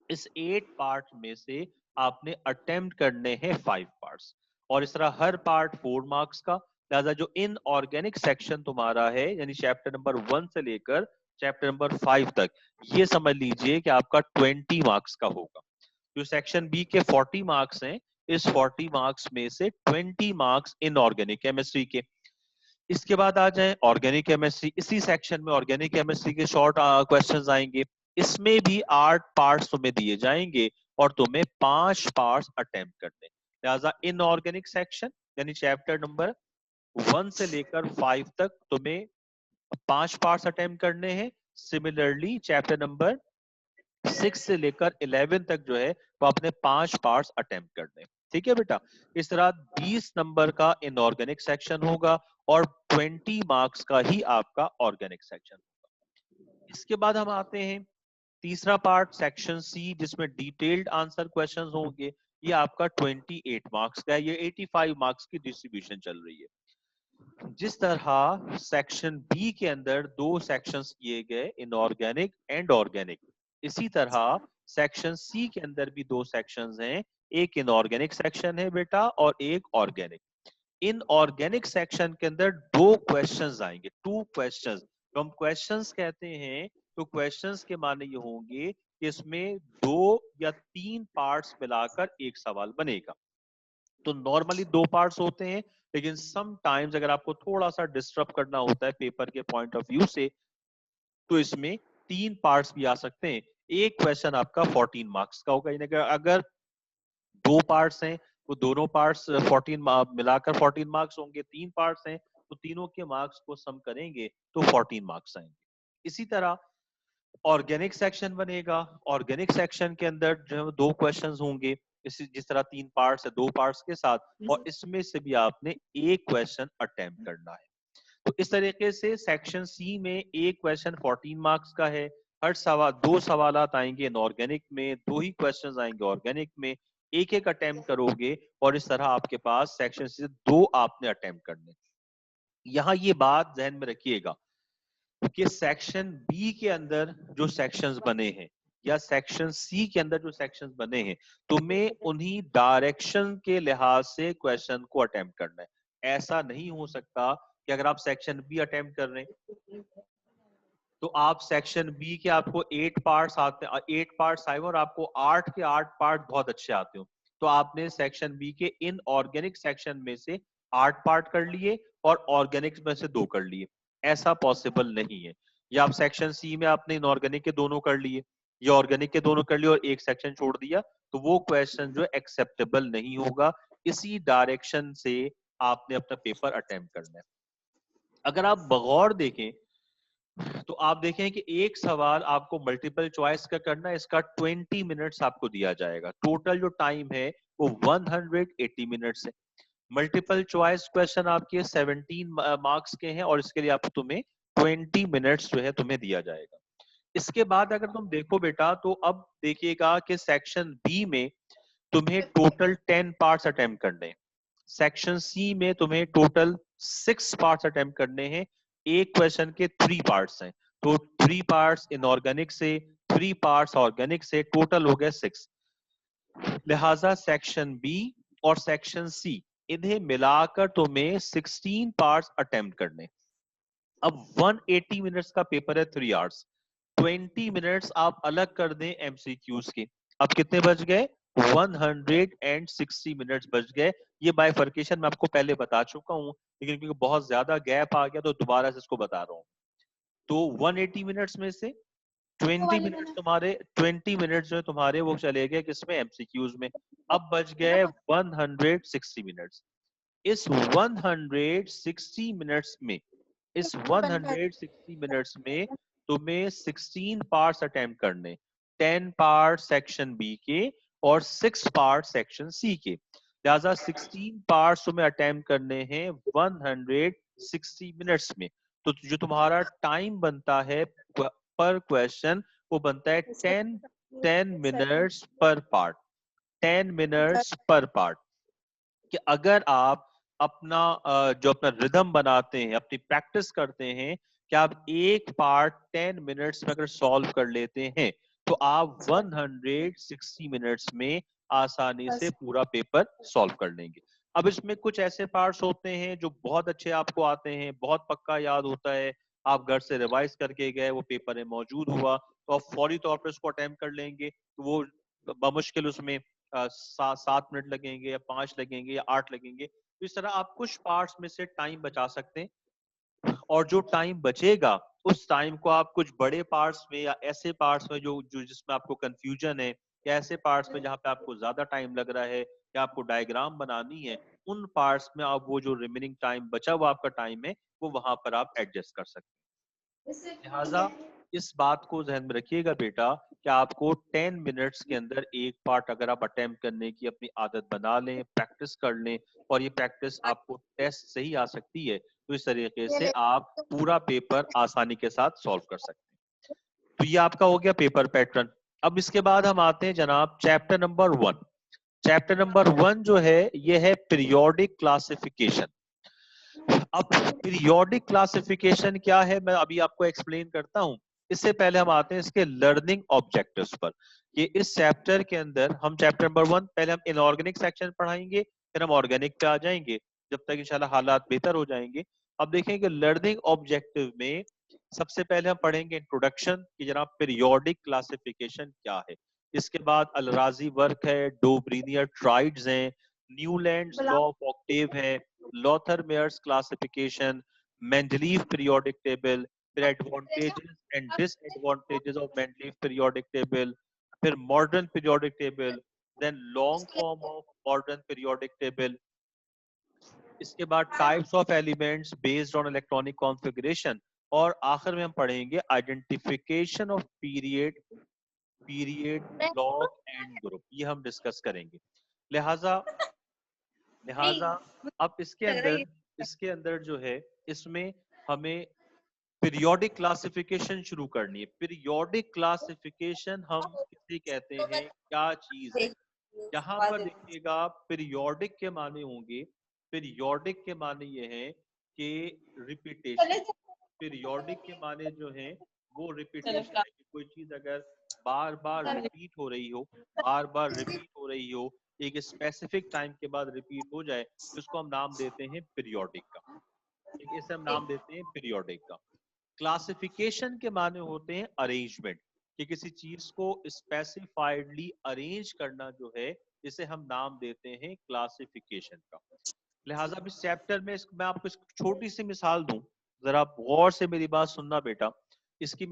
इस 8 पार्ट में से आपने अटेम्प्ट करने हैं 5 पार्ट्स और इस तरह हर पार्ट 4 मार्क्स का। लिहाजा जो इन ऑर्गेनिक सेक्शन तुम्हारा है, यानी चैप्टर नंबर 1 से लेकर चैप्टर नंबर 5 तक, ये समझ लीजिए कि आपका 20 मार्क्स का होगा। जो सेक्शन बी के 40 मार्क्स हैं, इस 40 मार्क्स में से 20 मार्क्स इनऑर्गेनिक केमिस्ट्री के। इसके बाद आ जाए ऑर्गेनिक केमिस्ट्री। इसी सेक्शन में ऑर्गेनिक केमिस्ट्री के शॉर्ट क्वेश्चंस आएंगे, इसमें भी 8 पार्ट्स तुम्हें दिए जाएंगे और तुम्हें 5 पार्ट्स अटेम्प्ट करने। लिहाजा इनऑर्गेनिक सेक्शन यानी चैप्टर नंबर 1 से लेकर 5 तक तुम्हें 5 पार्ट्स अटेम्प्ट करने हैं। सिमिलरली चैप्टर नंबर 6 से लेकर 11 तक जो है वो अपने 5 पार्ट्स अटेम्प्ट करने। ठीक है बेटा? इस तरह 20 नंबर का इनऑर्गेनिक सेक्शन होगा और 20 मार्क्स का ही आपका ऑर्गेनिक सेक्शन होगा। इसके बाद हम आते हैं तीसरा पार्ट सेक्शन सी, जिसमें डिटेल्ड आंसर क्वेश्चंस होंगे। ये आपका 28 मार्क्स का है, ये 85 मार्क्स की डिस्ट्रीब्यूशन चल रही है। जिस तरह सेक्शन बी के अंदर 2 सेक्शंस किए गए, इनऑर्गेनिक एंड ऑर्गेनिक, इसी तरह सेक्शन सी के अंदर भी 2 सेक्शंस हैं, एक इनऑर्गेनिक सेक्शन है बेटा और एक ऑर्गेनिक। इन ऑर्गेनिक सेक्शन के अंदर 2 क्वेश्चंस आएंगे, 2 क्वेश्चंस। तो हम क्वेश्चंस कहते हैं तो क्वेश्चंस के माने ये होंगे कि इसमें 2 या 3 पार्ट्स मिलाकर एक सवाल बनेगा। तो नॉर्मली 2 पार्ट्स होते हैं, लेकिन सम टाइम्स अगर आपको थोड़ा सा डिस्टर्ब करना होता है पेपर के पॉइंट ऑफ व्यू से, तो इसमें 3 पार्ट्स भी आ सकते हैं। एक क्वेश्चन आपका 14 मार्क्स का होगा, यानी कि अगर 2 पार्ट्स हैं, वो दोनों पार्ट्स 14 मिलाकर 14 मार्क्स होंगे। 3 पार्ट्स हैं, तो तीनों के मार्क्स को सम करेंगे तो 14 मार्क्स आएंगे। इसी तरह ऑर्गेनिक सेक्शन बनेगा। ऑर्गेनिक सेक्शन के अंदर जो 2 क्वेश्चंस होंगे, इसी जिस तरह 3 पार्ट्स है 2 पार्ट्स के साथ, और इसमें से भी आपने एक क्वेश्चन अटेम्प्ट करना है। तो इस तरीके से सेक्शन सी में एक क्वेश्चन 14 मार्क्स का है। हर सवाल 2 सवालात आएंगे इनऑर्गेनिक में, 2 ही क्वेश्चंस आएंगे ऑर्गेनिक में, एक एक अटेम्प्ट करोगे, और इस तरह आपके पास सेक्शन सी से 2 आपने अटेम्प्ट करने। यहाँ ये बात ध्यान में रखिएगा कि सेक्शन बी के अंदर जो सेक्शंस बने हैं या सेक्शन सी के अंदर जो सेक्शंस बने हैं, तुम्हें उन्हीं डायरेक्शन के लिहाज से क्वेश्चन को अटेम्प्ट करना है। ऐसा नहीं हो सकता कि अगर आप सेक्शन बी अटेम्प्ट कर रहे हैं तो आप सेक्शन बी के आपको 8 पार्ट्स आते हैं, 8 पार्ट्स आए और आपको 8 के 8 पार्ट बहुत अच्छे आते हो, तो आपने सेक्शन बी के इन ऑर्गेनिक सेक्शन में से 8 पार्ट कर लिए और ऑर्गेनिक्स में से 2 कर लिए। ऐसा पॉसिबल नहीं है। या आप सेक्शन सी में आपने इनऑर्गेनिक के दोनों कर लिए या ऑर्गेनिक के दोनों कर लिए और एक सेक्शन छोड़ दिया, तो वो क्वेश्चन जो एक्सेप्टेबल नहीं होगा। इसी डायरेक्शन से आपने अपना पेपर अटेम्प्ट करना है। अगर आप बगौर देखें तो आप देखें कि एक सवाल आपको मल्टीपल चॉइस का करना है, इसका 20 मिनट्स आपको दिया जाएगा। टोटल जो टाइम है वो 180 मिनट्स है। मल्टीपल चॉइस क्वेश्चन आपके 17 मार्क्स के हैं और इसके लिए आप तुम्हें 20 मिनट्स जो है तुम्हें दिया जाएगा। इसके बाद अगर तुम देखो बेटा, तो अब देखिएगा कि सेक्शन बी में तुम्हें टोटल 10 पार्ट्स अटेम्प्ट करने हैं। सेक्शन सी में तुम्हें टोटल 6 पार्ट्स अटेम्प्ट करने हैं। एक क्वेश्चन के 3 पार्ट्स हैं, तो 3 पार्ट्स इनऑर्गेनिक से, 3 पार्ट्स ऑर्गेनिक से, टोटल हो गए 6। लिहाजा सेक्शन बी और सेक्शन सी इन्हें मिलाकर तुम्हें 16 पार्ट्स अटेम्प्ट करने। अब 180 मिनट्स का पेपर है, 3 आवर्स, 20 मिनट्स आप अलग कर दें एमसीक्यूज के, अब कितने बच गए? 160 मिनट्स बच गए। ये बाइफर्केशन मैं आपको पहले बता चुका हूं, लेकिन क्योंकि बहुत ज्यादा गैप आ गया तो दोबारा से इसको बता रहा हूँ। तो 180 मिनट्स में से 20 मिनट्स तुम्हारे 20 मिनट्स जो है तुम्हारे वो चले गए किसमें? एमसीक्यूज में। अब बच गए 160 मिनट्स। इस 160 मिनट्स में इस 160 मिनट्स में तुम्हें 16 पार्ट्स अटेम्प्ट करने, 10 पार्ट सेक्शन बी के और 6 पार्ट सेक्शन सी के। लिहाजा 16 पार्ट्स तुम्हें अटेम्प्ट करने हैं 160 मिनट्स में। तो जो तुम्हारा टाइम बनता है पर क्वेश्चन, वो बनता है 10 मिनट्स पर पार्ट, 10 मिनट्स पर पार्ट। कि अगर आप अपना जो अपना रिदम बनाते हैं, अपनी प्रैक्टिस करते हैं कि आप एक पार्ट 10 मिनट्स में अगर सॉल्व कर लेते हैं, तो आप 160 मिनट्स में आसानी से पूरा पेपर सॉल्व कर लेंगे। अब इसमें कुछ ऐसे पार्ट्स होते हैं जो बहुत अच्छे आपको आते हैं, बहुत पक्का याद होता है, आप घर से रिवाइज करके गए, वो पेपर में मौजूद हुआ, तो आप फौरी तौर पर उसको अटेम्प्ट कर लेंगे। तो वो बमुश्किल उसमें 7 मिनट लगेंगे या 5 लगेंगे या 8 लगेंगे। तो इस तरह आप कुछ पार्ट्स में से टाइम बचा सकते हैं, और जो टाइम बचेगा उस टाइम को आप कुछ बड़े पार्ट्स में या ऐसे पार्ट्स में जो जो जिसमें आपको कंफ्यूजन है, या ऐसे पार्ट्स में जहां पे आपको ज्यादा टाइम लग रहा है या आपको डायग्राम बनानी है, उन पार्ट्स में आप वो जो रिमेनिंग टाइम बचा हुआ आपका टाइम है वो वहां पर आप एडजस्ट कर सकते हैं। लिहाजा इस बात को ध्यान में रखिएगा बेटा कि आपको 10 मिनट्स के अंदर एक पार्ट अगर आप अटेम्प्ट करने की अपनी आदत बना लें, प्रैक्टिस कर लें, और ये प्रैक्टिस आपको टेस्ट से ही आ सकती है, तो इस तरीके से आप पूरा पेपर आसानी के साथ सॉल्व कर सकते हैं। तो ये आपका हो गया पेपर पैटर्न। अब इसके बाद हम आते हैं जनाब चैप्टर नंबर 1। चैप्टर नंबर 1 जो है ये है पीरियोडिक क्लासिफिकेशन। अब पीरियोडिक क्लासिफिकेशन क्या है मैं अभी आपको एक्सप्लेन करता हूं। इससे पहले हम आते हैं इसके लर्निंग ऑब्जेक्टिव्स पर। कि इस चैप्टर के अंदर हम चैप्टर नंबर 1 पहले हम इनऑर्गेनिक सेक्शन पढ़ाएंगे, फिर हम ऑर्गेनिक पे आ जाएंगे, जब तक इंशाल्लाह हालात बेहतर हो जाएंगे। अब देखें कि लर्निंग ऑब्जेक्टिव में सबसे पहले हम पढ़ेंगे इंट्रोडक्शन कि जनाब पीरियोडिक क्लासिफिकेशन क्या है। इसके बाद अल-राजी वर्क है, डो ब्रीनियर ट्राइड्स हैं, न्यूलैंड्स लॉ ऑफ ऑक्टेव है, Lothar Meyer's classification, Mendeleev periodic table, फिर advantages and disadvantages of Mendeleev periodic table, फिर modern periodic table, then long form of modern periodic table. इसके बाद types of elements based on electronic configuration, और आखिर में हम पढ़ेंगे identification of period, block and group. ये हम डिस्कस करेंगे। लिहाजा लिहाजा अब इसके अंदर जो है, इसमें हमें पीरियोडिक क्लासिफिकेशन शुरू करनी है। पीरियोडिक क्लासिफिकेशन हम किसे कहते हैं, क्या चीज है? यहाँ पर देखिएगा, पीरियोडिक के माने होंगे, पीरियोडिक के माने ये हैं कि रिपीटेशन। पीरियोडिक के माने जो हैं वो रिपीटेशन है कि कोई चीज अगर बार बार रिपीट हो रही हो, बार बार रिपीट हो रही हो, एक स्पेसिफिक टाइम के बाद रिपीट हो जाए, तो उसको हम नाम देते हैं पीरियोडिक का। ठीक है, इसे हम नाम देते हैं पीरियोडिक का। क्लासिफिकेशन के माने होते हैं अरेंजमेंट, कि किसी चीज को स्पेसिफाइडली अरेंज करना जो है, इसे हम नाम देते हैं क्लासिफिकेशन का। लिहाजा अब इस चैप्टर में मैं आपको एक छोटी सी मिसाल दूं, जरा आप गौर से मेरी बात सुनना बेटा। इसकी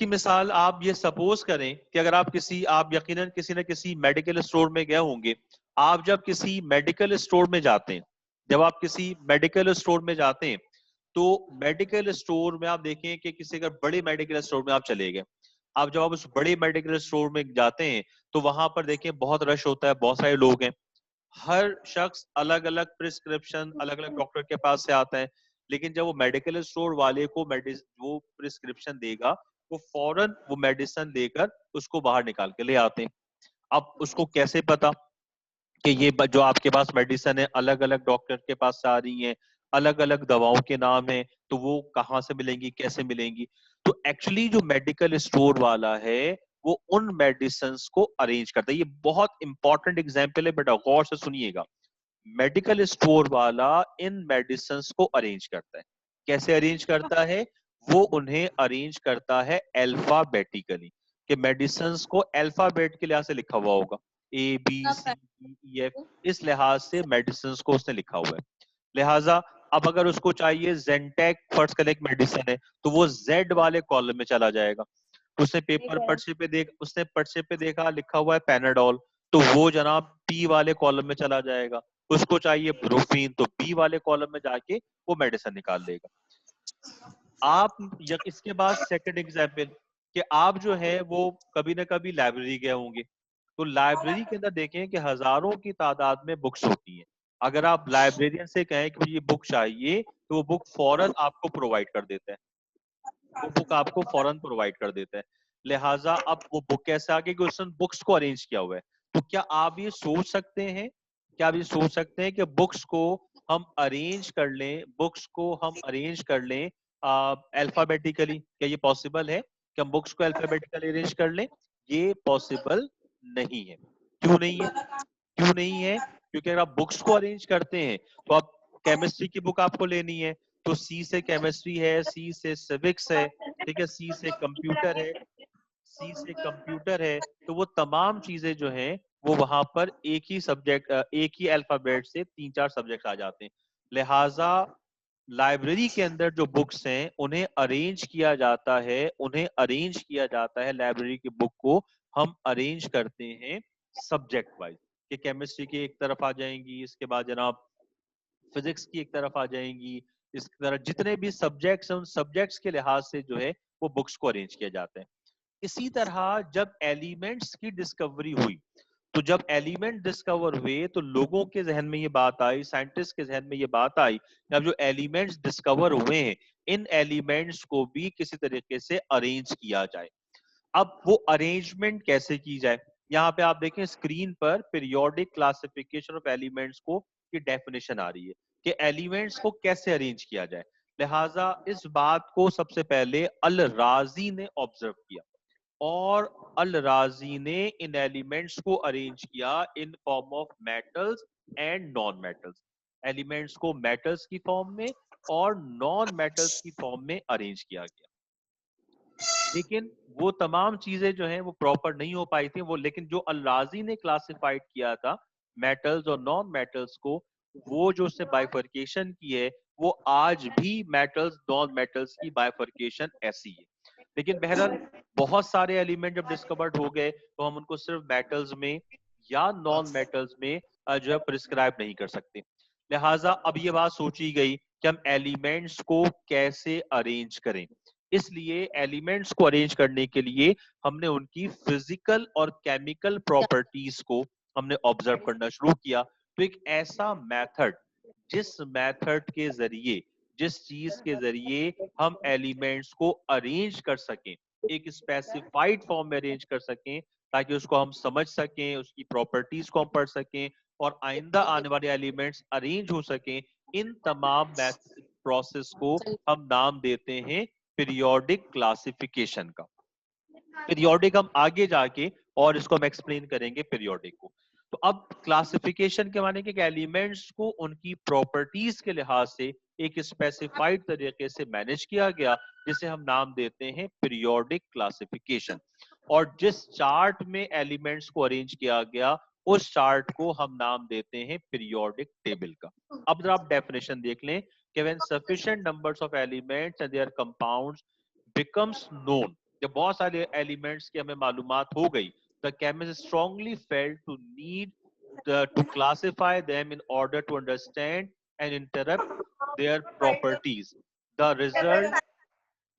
मिसाल आप ये सपोज करें कि अगर आप यकीनन किसी न किसी मेडिकल स्टोर में गए होंगे। आप जब किसी मेडिकल स्टोर में जाते हैं, तो मेडिकल स्टोर में आप देखें कि किसी अगर बड़े मेडिकल स्टोर में आप चले गए, आप जब आप उस बड़े मेडिकल स्टोर में जाते हैं, तो वहां पर देखें बहुत रश होता है, बहुत सारे लोग हैं, हर शख्स अलग अलग प्रिस्क्रिप्शन अलग अलग डॉक्टर के पास से आता है। लेकिन जब वो मेडिकल स्टोर वाले को वो प्रिस्क्रिप्शन देगा, वो फौरन वो मेडिसिन लेकर उसको बाहर निकाल के ले आते हैं। अब उसको कैसे पता कि ये जो आपके पास मेडिसिन है अलग अलग डॉक्टर के पास से आ रही है, अलग अलग दवाओं के नाम है, तो वो कहाँ से मिलेंगी, कैसे मिलेंगी? तो एक्चुअली जो मेडिकल स्टोर वाला है वो उन मेडिसिन को अरेंज करता है। ये बहुत इंपॉर्टेंट एग्जाम्पल है बेटा, गौर से सुनिएगा। मेडिकल स्टोर वाला इन मेडिसिन को अरेंज करता है। कैसे अरेंज करता है? वो उन्हें अरेंज करता है अल्फाबेटिकली, कि मेडिसिन को अल्फाबेट के लिहाज से लिखा हुआ होगा, ABCDEF, इस लिहाज से मेडिसिन को उसने लिखा हुआ है। लिहाजा अब अगर उसको चाहिए जेंटेक फर्स्ट का एक मेडिसिन है, तो वो जेड वाले कॉलम में चला जाएगा। उसने पर्चे पे देखा लिखा हुआ है पैनाडोल, तो वो जनाब पी वाले कॉलम में चला जाएगा। उसको चाहिए ब्रूफीन, तो बी वाले कॉलम में जाके वो मेडिसिन निकाल लेगा। इसके बाद सेकंड एग्जाम्पल, कि आप जो है वो कभी ना कभी लाइब्रेरी गए होंगे, तो लाइब्रेरी के अंदर देखें कि हजारों की तादाद में बुक्स होती हैं। अगर आप लाइब्रेरियन से कहें कि ये बुक चाहिए, तो वो बुक फौरन आपको प्रोवाइड कर देता है, लिहाजा अब वो बुक कैसे आ गई कि उसने बुक्स को अरेंज किया हुआ है। तो क्या आप ये सोच सकते हैं, कि बुक्स को हम अरेंज कर लें अल्फाबेटिकली? क्या ये पॉसिबल है कि हम बुक्स को अल्फाबेटिकली अरेंज कर लें? ये पॉसिबल नहीं है। क्यों नहीं है? क्योंकि अगर आप बुक्स को अरेंज करते हैं, तो आप केमिस्ट्री की बुक आपको लेनी है, तो सी से केमिस्ट्री है, सी से सिविक्स है, ठीक है, सी से कंप्यूटर है, तो वो तमाम चीजें जो हैं वो वहां पर एक ही अल्फाबेट से 3-4 सब्जेक्ट आ जाते हैं। लिहाजा लाइब्रेरी के अंदर जो बुक्स हैं उन्हें अरेंज किया जाता है लाइब्रेरी की बुक को हम अरेंज करते हैं सब्जेक्ट वाइज, कि केमिस्ट्री की एक तरफ आ जाएंगी, इसके बाद जनाब फिजिक्स की एक तरफ आ जाएंगी, इस तरह जितने भी सब्जेक्ट्स हैं उन सब्जेक्ट्स के लिहाज से जो है वो बुक्स को अरेंज किया जाता है। इसी तरह जब एलिमेंट्स की डिस्कवरी हुई, तो जब एलिमेंट डिस्कवर हुए, तो लोगों के जहन में ये बात आई, साइंटिस्ट के जहन में ये बात आई कि अब जो एलिमेंट्स डिस्कवर हुए हैं, इन एलिमेंट्स को भी किसी तरीके से अरेंज किया जाए। अब वो अरेंजमेंट कैसे की जाए? यहाँ पे आप देखें स्क्रीन पर पीरियोडिक क्लासिफिकेशन ऑफ एलिमेंट्स को की डेफिनेशन आ रही है कि एलिमेंट्स को कैसे अरेंज किया जाए। लिहाजा इस बात को सबसे पहले अल राजी ने ऑब्जर्व किया, और अल राजी ने इन एलिमेंट्स को अरेंज किया in form of metals and non metals. Elements को मेटल्स की फॉर्म में और नॉन मेटल्स की फॉर्म में अरेंज किया गया। लेकिन वो तमाम चीजें जो हैं वो प्रॉपर नहीं हो पाई थी वो, लेकिन जो अल-राजी ने क्लासिफाइड किया था मेटल्स और नॉन मेटल्स को, वो जो उसने बाइफर्केशन की है वो आज भी मेटल्स नॉन मेटल्स की बाइफर्केशन ऐसी है। लेकिन बहरहाल बहुत सारे एलिमेंट जब डिस्कवर्ड हो गए तो हम उनको सिर्फ मेटल्स में या नॉन मेटल्स में जो है प्रिस्क्राइब नहीं कर सकते। लिहाजा अब ये बात सोची गई कि हम एलिमेंट्स को कैसे अरेंज करें। इसलिए एलिमेंट्स को अरेंज करने के लिए हमने उनकी फिजिकल और केमिकल प्रॉपर्टीज को हमने ऑब्जर्व करना शुरू किया। तो एक ऐसा मेथड जिस मेथड के जरिए, जिस चीज के जरिए हम एलिमेंट्स को अरेंज कर सकें, एक स्पेसिफाइड फॉर्म में अरेंज कर सकें, ताकि उसको हम समझ सकें, उसकी प्रॉपर्टीज को हम पढ़ सकें और आइंदा आने वाले एलिमेंट्स अरेंज हो सकें, इन तमाम प्रोसेस को हम नाम देते हैं पीरियोडिक क्लासिफिकेशन का। पीरियोडिक हम आगे जाके और इसको हम एक्सप्लेन करेंगे पीरियोडिक को। तो अब क्लासिफिकेशन के माने कि एलिमेंट्स को उनकी प्रॉपर्टीज के लिहाज से एक स्पेसिफाइड तरीके से मैनेज किया गया, जिसे हम नाम देते हैं पीरियोडिक क्लासिफिकेशन। और जिस चार्ट में एलिमेंट्स को अरेंज किया गया उस चार्ट को हम नाम देते हैं पीरियोडिक टेबल का। अब जरा आप डेफिनेशन देख लें कि when sufficient numbers of elements and their compounds becomes known, जब बहुत सारे एलिमेंट्स की हमें मालूमात हो गई, the chemist strongly felt to need to classify them in order to understand and interpret their properties. The result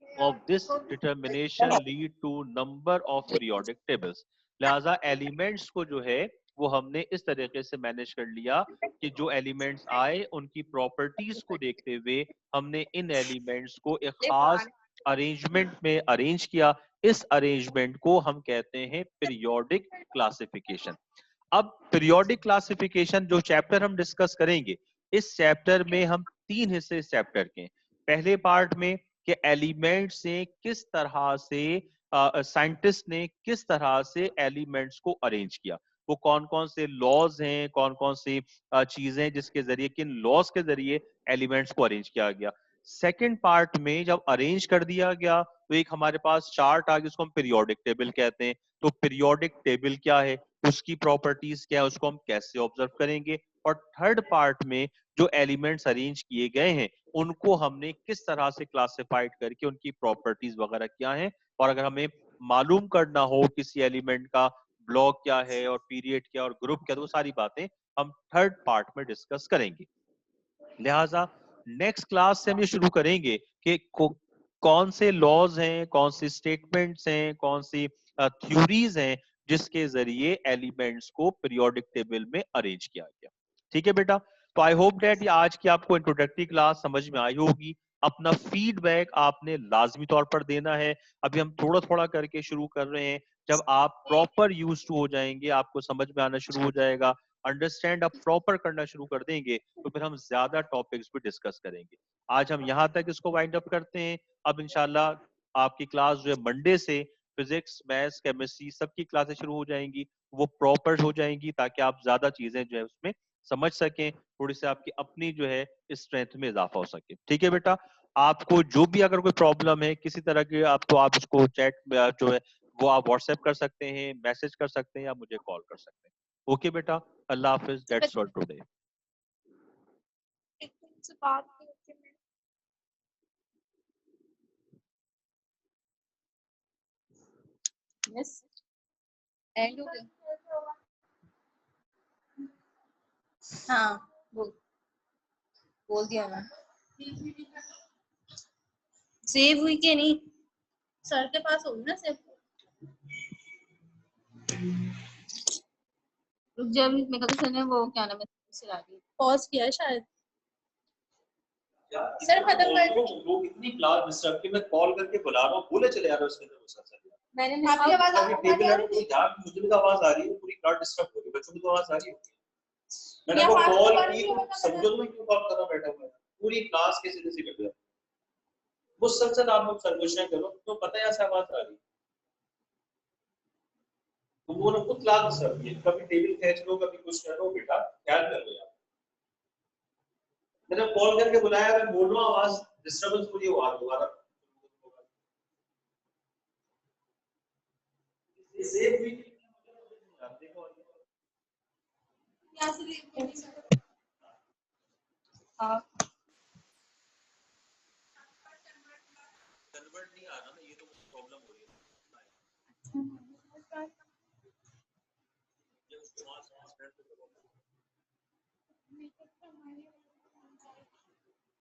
of this determination lead to number of periodic tables. लिहाजा एलिमेंट्स को जो है वो हमने इस तरीके से मैनेज कर लिया कि जो एलिमेंट्स आए उनकी प्रॉपर्टीज को देखते हुए हमने इन एलिमेंट्स को एक खास अरेंजमेंट में अरेंज किया। इस अरेंजमेंट को हम कहते हैं पीरियोडिक क्लासिफिकेशन। अब पीरियोडिक क्लासिफिकेशन जो चैप्टर हम डिस्कस करेंगे, इस चैप्टर में हम तीन हिस्से इस चैप्टर के। पहले पार्ट में कि एलिमेंट से किस तरह से साइंटिस्ट ने किस तरह से एलिमेंट्स को अरेंज किया, वो कौन कौन से लॉज हैं, कौन कौन सी चीजें जिसके जरिए, किन लॉज के जरिए एलिमेंट्स को अरेंज किया गया। सेकेंड पार्ट में जब अरेंज कर दिया गया तो एक हमारे पास चार्ट आ गया, उसको हम पीरियोडिक टेबल कहते हैं। तो पीरियोडिक टेबल क्या है, उसकी प्रॉपर्टीज क्या है, उसको हम कैसे ऑब्जर्व करेंगे। और थर्ड पार्ट में जो एलिमेंट्स अरेंज किए गए हैं उनको हमने किस तरह से क्लासिफाइड करके उनकी प्रॉपर्टीज वगैरह क्या है, और अगर हमें मालूम करना हो किसी एलिमेंट का ब्लॉक क्या है और पीरियड क्या और ग्रुप क्या, तो वो सारी बातें हम थर्ड पार्ट में डिस्कस करेंगे। लिहाजा नेक्स्ट क्लास से हम ये शुरू करेंगे कि कौन से लॉज हैं, कौन सी स्टेटमेंट्स हैं, कौन सी थ्योरीज हैं जिसके जरिए एलिमेंट्स को पीरियोडिक टेबल में अरेंज किया गया। ठीक है बेटा, तो आई होप दैट ये आज की आपको इंट्रोडक्टरी क्लास समझ में आई होगी। अपना फीडबैक आपने लाजमी तौर पर देना है। अभी हम थोड़ा थोड़ा करके शुरू कर रहे हैं, जब आप प्रॉपर यूज टू हो जाएंगे, आपको समझ में आना शुरू हो जाएगा, अंडरस्टैंड आप प्रॉपर करना शुरू कर देंगे, तो फिर हम ज्यादा टॉपिक्स भी डिस्कस करेंगे। आज हम यहाँ तक इसको वाइंड अप करते हैं। अब इंशाल्लाह आपकी क्लास जो है मंडे से फिजिक्स, मैथ्स, केमिस्ट्री सबकी क्लासेस शुरू हो जाएंगी, वो प्रॉपर हो जाएंगी ताकि आप ज्यादा चीजें जो है उसमें समझ सकें, थोड़ी सी आपकी अपनी जो है स्ट्रेंथ में इजाफा हो सके। ठीक है बेटा, आपको जो भी अगर कोई प्रॉब्लम है किसी तरह की, आप तो आप उसको चैट जो है वो आप व्हाट्सएप कर सकते हैं, मैसेज कर सकते हैं या मुझे कॉल कर सकते हैं। ओके बेटा, अल्लाह हाफिज, दैट्स ऑल टुडे। से बात करके मैं यस एंड हो गया। हाँ बोल दिया मैं। सेव हुई कि नहीं? सर के पास होगी ना सेव। रुक जा, अभी मेरे को सर ने वो क्या नाम है चला दी, पॉज किया है शायद। सर खत्म कर दो। लोग इतनी क्लास डिस्टर्ब की, मैं कॉल करके बुला रहा हूँ, बोले चले आ रहे उसके अंदर गुस्सा चल रहा है। मैंने आपकी आवाज आ टेबल रही है, कोई ध्यान, मुझे भी तो आवाज आ रही है, पूरी क्लास डिस्टर्ब हो रही है, बच्चों की तो आवाज आ रही है। मैंने वो कॉल की, समझो तो मैं क्यों कॉल कर रहा बैठा हुआ है, पूरी क्लास के सीधे सीधे कर वो सच आप लोग सर्वेक्षण करो तो पता है ऐसा आवाज आ रही है। तुम वो लोग खुद क्लास डिस्टर्ब है, कभी टेबल खींच लो, कभी कुछ कर लो, बेटा ख्याल कर लो यार। मैंने कॉल करके बुलाया, मैं बोल रहा हूँ आवाज डिस्टर्बेंस पूरी हुआ दोबारा सेव हुई यहाँ से हाँ कन्वर्ट नहीं आ रहा ना, ये तो प्रॉब्लम हो रही है।